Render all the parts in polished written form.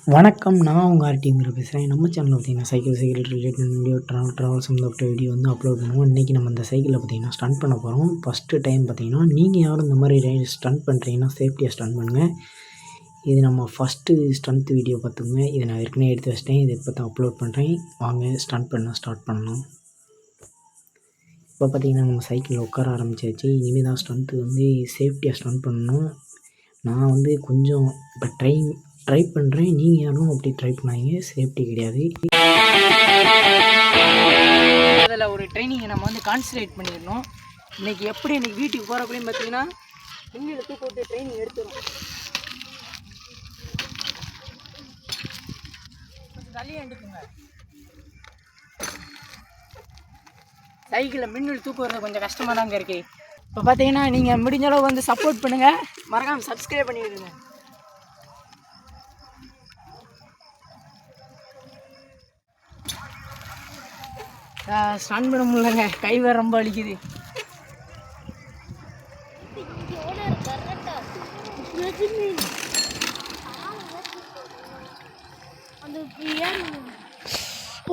வணக்கம். நான் உங்கள் ஆர்டிங்கிற பேசுகிறேன். நம்ம சேனலில் பார்த்தீங்கன்னா சைக்கிள் ரிலேட்டட் வீடியோ, ட்ராவல் சம்மந்தப்பட்ட வீடியோ வந்து அப்லோட் பண்ணுவோம். இன்றைக்கி நம்ம இந்த சைக்கிளில் பார்த்தீங்கன்னா ஸ்டண்ட் பண்ண போகிறோம். ஃபஸ்ட்டு டைம் பார்த்தீங்கன்னா நீங்கள் யாரும் இந்த மாதிரி ஸ்டண்ட் பண்ணுறீங்கன்னா சேஃப்டியாக ஸ்டண்ட் பண்ணுங்கள். இது நம்ம ஃபஸ்ட்டு ஸ்டண்ட் வீடியோ பார்த்துக்கோங்க. இதை நான் ஏற்கனவே எடுத்து வச்சிட்டேன். இதை இப்போ தான் அப்லோட் பண்ணுறேன். வாங்க ஸ்டண்ட் பண்ண ஸ்டார்ட் பண்ணலாம். இப்போ பார்த்தீங்கன்னா நம்ம சைக்கிளில் உட்கார ஆரம்பிச்சாச்சு. இனிமேல் தான் ஸ்டண்ட்டு வந்து சேஃப்டியாக ஸ்டண்ட் பண்ணணும். நான் வந்து கொஞ்சம் இப்போ ட்ரை பண்ணுறேன். நீங்கள் யாரும் அப்படி ட்ரை பண்ணாங்க, சேஃப்டி கிடையாது. அதில் ஒரு ட்ரைனிங்கை நம்ம வந்து கான்சன்ட்ரேட் பண்ணிடணும். இன்றைக்கி வீட்டுக்கு போகிறப்பலையும் பார்த்தீங்கன்னா இன்னும் தூக்க விட்டு ட்ரைனிங் எடுத்துடும். தள்ளியாக எடுக்குங்க. சைக்கிளில் மின்னல் தூக்குறது கொஞ்சம் கஷ்டமாக தாங்க இருக்குது. இப்போ பார்த்தீங்கன்னா நீங்கள் முடிஞ்ச அளவு வந்து சப்போர்ட் பண்ணுங்கள். மறக்காமல் சப்ஸ்கிரைப் பண்ணிடுங்க. ஸ்டாண்ட் பண்ண முடியலங்க, கை வேறு ரொம்ப வலிக்குது.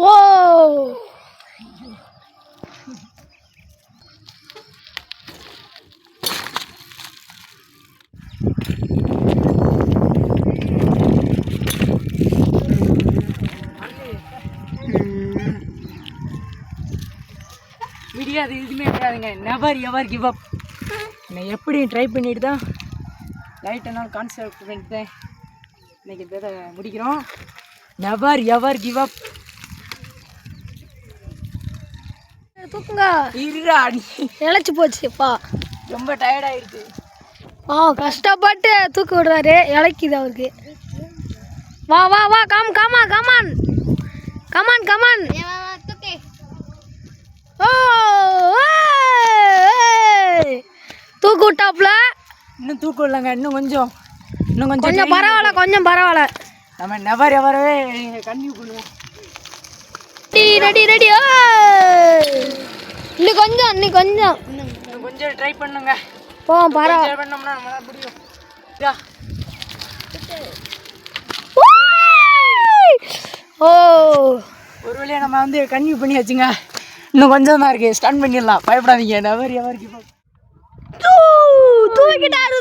ஓ முடியாது, எதுவுமே கிடையாதுங்க. நெவர் எவர் கிவ் அப். நான் எப்படி ட்ரை பண்ணிட்டு தான் லைட் என்னால் கான்செப்ட் பண்ணிட்டு இன்னைக்கு இதை முடிக்கிறோம். நெவர் எவர் கிவ் அப். தூக்குங்க. இருடா, இழைச்சி போச்சுப்பா, ரொம்ப டயர்டாயிடுச்சு. கஷ்டப்பட்டு தூக்க விடுறாரு, இழைக்குது அவருக்கு. வா வா வா, கமான் கமான் கமான் கமான். தூக்கு விட்டாப்ல. இன்னும் தூக்கு இல்லைங்க, இன்னும் கொஞ்சம் பரவாயில்ல, கொஞ்சம் பரவாயில்ல. நம்ம நெவர் எவரவே கன்டினியூ பண்ணுவோம். Ready ready. இன்னும் கொஞ்சம் ட்ரை பண்ணுங்க. பரவாயில்ல பண்ணோம்னா நம்மளால முடியும். ஓ, ஒரு வழியாக நம்ம வந்து கன்டினியூ பண்ணியாச்சுங்க. இன்னும் கொஞ்சம் தான் இருக்குது, ஸ்டார்ட் பண்ணிடலாம், பயப்படாதீங்க. Never ever give up. தூக்கிட்டாரு.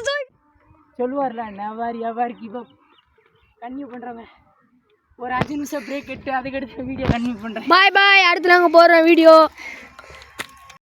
சொல்லுவார்ல, never ever give up. Continue பண்ணுறாங்க. ஒரு 5 நிமிஷம் பிரேக் எடுத்து அதுக்கடுத்து வீடியோ கன்டினியூ பண்ணுறேன். பாய் பாய். அடுத்து நாங்கள் போடுறோம் வீடியோ.